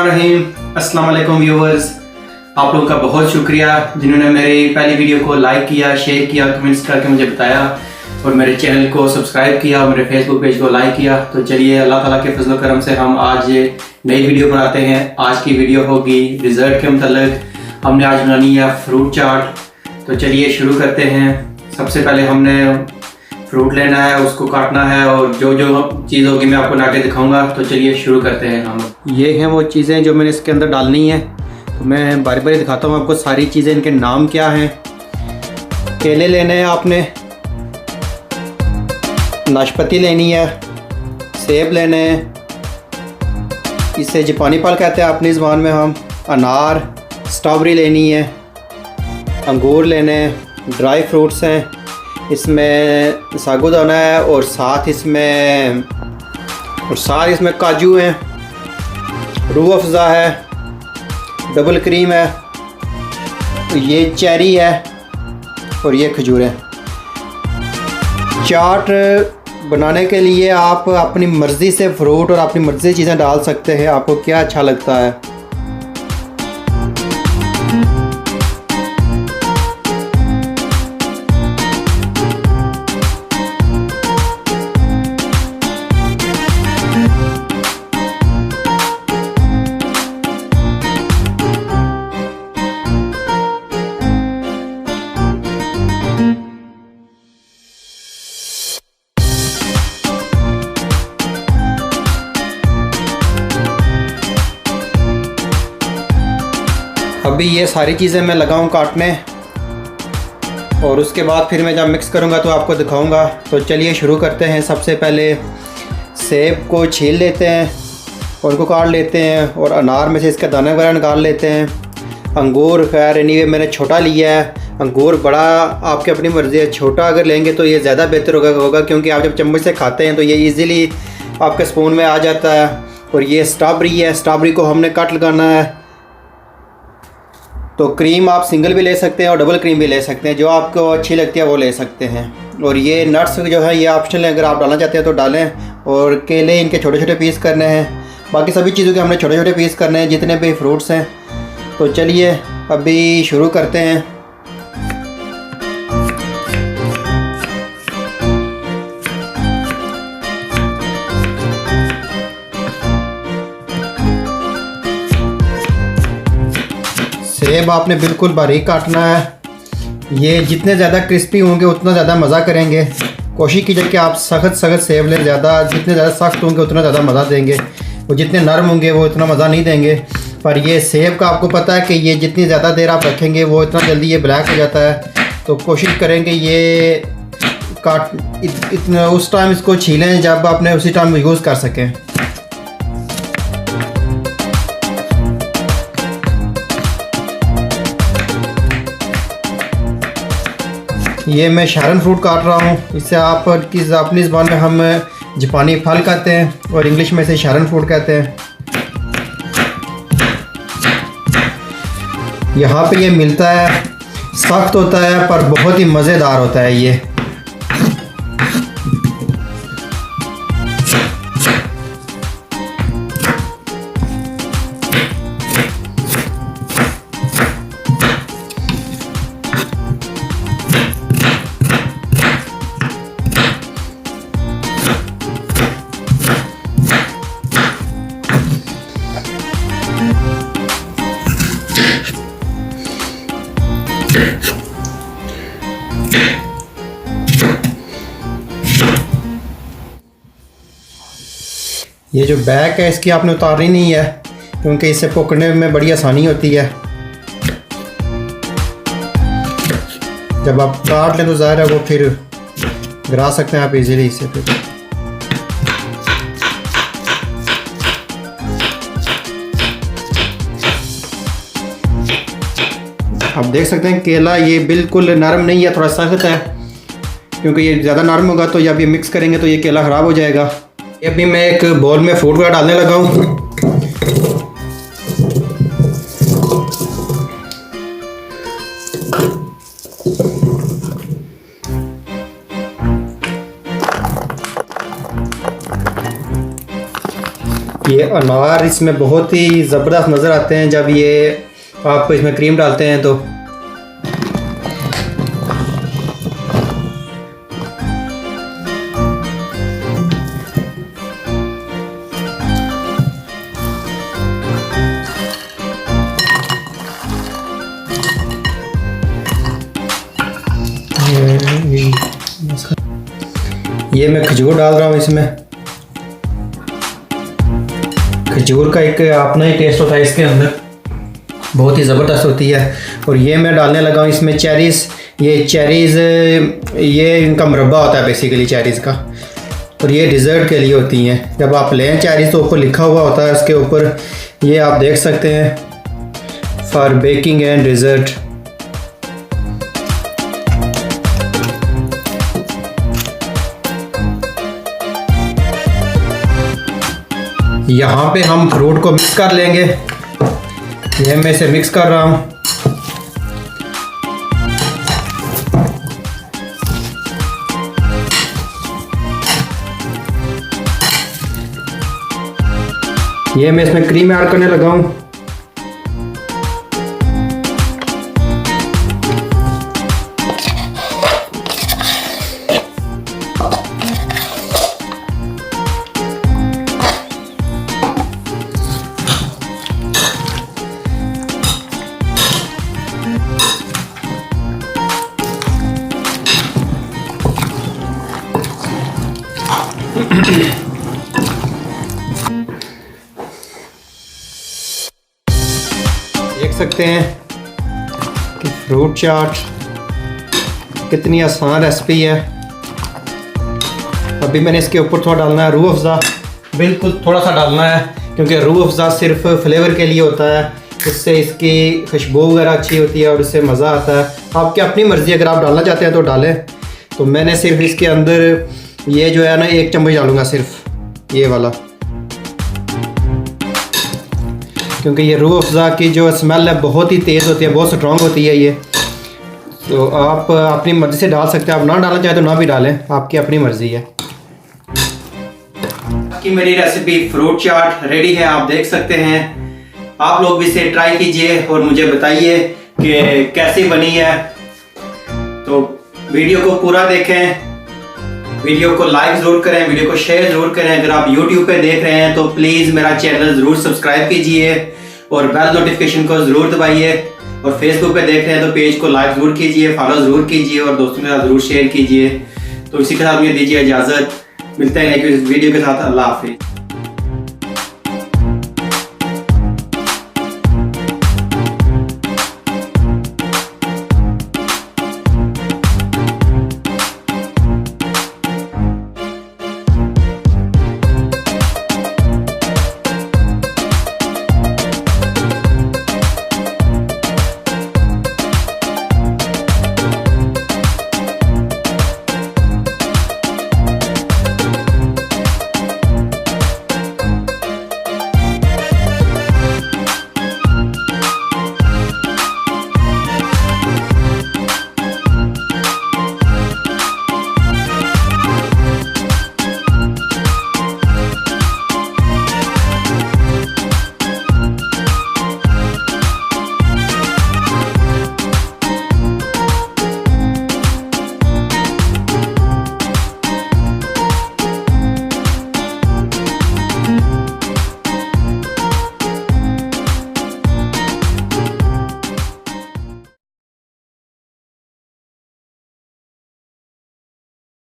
बिस्मिल्लाहिर्रहमानिर्रहीम। अस्सलाम वालेकुम व्यूअर्स, आप लोगों का बहुत शुक्रिया जिन्होंने मेरी पहली वीडियो को लाइक किया, शेयर किया, कमेंट्स करके मुझे बताया और मेरे चैनल को सब्सक्राइब किया और मेरे फेसबुक पेज को लाइक किया। तो चलिए अल्लाह ताला के फजल करम से हम आज नई वीडियो बनाते हैं। आज की वीडियो होगी डिज़र्ट के मतलब। हमने आज बनानी है फ्रूट चाट। तो चलिए शुरू करते हैं। सबसे पहले हमने फ्रूट लेना है, उसको काटना है और जो जो चीज़ होगी मैं आपको ला के दिखाऊंगा। तो चलिए शुरू करते हैं। हम ये हैं वो चीज़ें जो मैंने इसके अंदर डालनी है। तो मैं बारी बारी दिखाता हूँ आपको सारी चीज़ें, इनके नाम क्या हैं। केले लेने हैं आपने, नाशपाती लेनी है, सेब लेने हैं, इसे जापानी फल कहते हैं अपनी ज़बान में हम, अनार, स्ट्रॉबेरी लेनी है, अंगूर लेने हैं, ड्राई फ्रूट्स हैं, इसमें साबूदाना है और साथ इसमें काजू हैं, रूह अफ़ज़ा है, डबल क्रीम है, ये चेरी है और ये खजूर है। चाट बनाने के लिए आप अपनी मर्ज़ी से फ्रूट और अपनी मर्ज़ी से चीज़ें डाल सकते हैं, आपको क्या अच्छा लगता है। अभी ये सारी चीज़ें मैं लगाऊं काटने और उसके बाद फिर मैं जब मिक्स करूंगा तो आपको दिखाऊंगा। तो चलिए शुरू करते हैं। सबसे पहले सेब को छील लेते हैं और उनको काट लेते हैं और अनार में से इसके दाने वगैरह निकाल लेते हैं। अंगूर खैर एनीवे मैंने छोटा लिया है, अंगूर बड़ा आपकी अपनी मर्ज़ी है। छोटा अगर लेंगे तो ये ज़्यादा बेहतर होगा क्योंकि आप जब चम्मच से खाते हैं तो ये ईज़िली आपके स्पून में आ जाता है। और ये स्ट्रॉबेरी है, स्ट्रॉबेरी को हमने कट लगाना है। तो क्रीम आप सिंगल भी ले सकते हैं और डबल क्रीम भी ले सकते हैं, जो आपको अच्छी लगती है वो ले सकते हैं। और ये नट्स जो है ये ऑप्शनल है, अगर आप डालना चाहते हैं तो डालें। और केले इनके छोटे छोटे पीस करने हैं, बाकी सभी चीज़ों के हमने छोटे छोटे पीस करने हैं जितने भी फ्रूट्स हैं। तो चलिए अभी शुरू करते हैं। सेब आपने बिल्कुल बारीक काटना है। ये जितने ज़्यादा क्रिस्पी होंगे उतना ज़्यादा मज़ा करेंगे। कोशिश कीजिए कि आप सख्त सेब लें, जितने ज़्यादा सख्त होंगे उतना ज़्यादा मज़ा देंगे, और जितने नरम होंगे वो इतना मज़ा नहीं देंगे। पर ये सेब का आपको पता है कि ये जितनी ज़्यादा देर आप रखेंगे वो इतना जल्दी ये ब्लैक हो जाता है। तो कोशिश करेंगे ये इतना उस टाइम इसको छीलें जब आपने उसी टाइम यूज़ कर सकें। ये मैं शारन फ्रूट काट रहा हूँ। इससे आप अपनी ज़बान में हम जापानी फल कहते हैं और इंग्लिश में इसे शारन फ्रूट कहते हैं। यहाँ पे ये मिलता है, सख्त होता है पर बहुत ही मज़ेदार होता है ये। ये जो बैक है इसकी आपने उतारनी नहीं है क्योंकि इससे पकड़ने में बड़ी आसानी होती है। जब आप काट लें तो ज़ाहिर है वो फिर गिरा सकते हैं आप इजीली इसे। फिर आप देख सकते हैं केला ये बिल्कुल नरम नहीं है, थोड़ा सख्त है, क्योंकि ये ज़्यादा नरम होगा तो जब ये मिक्स करेंगे तो ये केला ख़राब हो जाएगा। अभी मैं एक बाउल में फ्रूट वगैरह डालने लगा हूँ। ये अनार इसमें बहुत ही ज़बरदस्त नज़र आते हैं जब ये आप इसमें क्रीम डालते हैं तो। ये मैं खजूर डाल रहा हूँ इसमें। खजूर का एक अपना ही टेस्ट होता है इसके अंदर, बहुत ही ज़बरदस्त होती है। और ये मैं डालने लगा हूँ इसमें चेरीज़। ये चेरीज़ ये इनका मुरब्बा होता है बेसिकली चेरीज़ का, और ये डिज़र्ट के लिए होती हैं। जब आप लें चेरीज़ तो ऊपर लिखा हुआ होता है उसके ऊपर, ये आप देख सकते हैं, फॉर बेकिंग एंड डिज़र्ट। यहाँ पे हम फ्रूट को मिक्स कर लेंगे। ये मैं इसे मिक्स कर रहा हूँ। ये मैं इसमें क्रीम ऐड करने लगा हूँ। देख सकते हैं कि फ्रूट चाट कितनी आसान रेसिपी है। अभी मैंने इसके ऊपर थोड़ा डालना है रूह अफ़ज़ा, बिल्कुल थोड़ा सा डालना है, क्योंकि रूह अफ़ज़ा सिर्फ फ्लेवर के लिए होता है। इससे इसकी खुशबू वगैरह अच्छी होती है और इससे मज़ा आता है। आपकी अपनी मर्ज़ी, अगर आप डालना चाहते हैं तो डालें। तो मैंने सिर्फ इसके अंदर ये जो है ना 1 चम्मच डालूँगा, सिर्फ ये वाला, क्योंकि ये रूह अफ़ज़ा की जो स्मेल है बहुत ही तेज़ होती है, बहुत स्ट्रॉन्ग होती है ये। तो आप अपनी मर्ज़ी से डाल सकते हैं, आप ना डालना चाहें तो ना भी डालें, आपकी अपनी मर्ज़ी है। की मेरी रेसिपी फ्रूट चाट रेडी है, आप देख सकते हैं। आप लोग भी इसे ट्राई कीजिए और मुझे बताइए कि कैसी बनी है। तो वीडियो को पूरा देखें, वीडियो को लाइक ज़रूर करें, वीडियो को शेयर ज़रूर करें। अगर आप YouTube पे देख रहे हैं तो प्लीज़ मेरा चैनल ज़रूर सब्सक्राइब कीजिए और बेल नोटिफिकेशन को ज़रूर दबाइए। और फेसबुक पे देख रहे हैं तो पेज को लाइक ज़रूर कीजिए, फॉलो ज़रूर कीजिए और दोस्तों के साथ ज़रूर शेयर कीजिए। तो इसी के साथ मुझे दीजिए इजाज़त, मिलते हैं एक वीडियो के साथ। अल्लाह हाफिज़।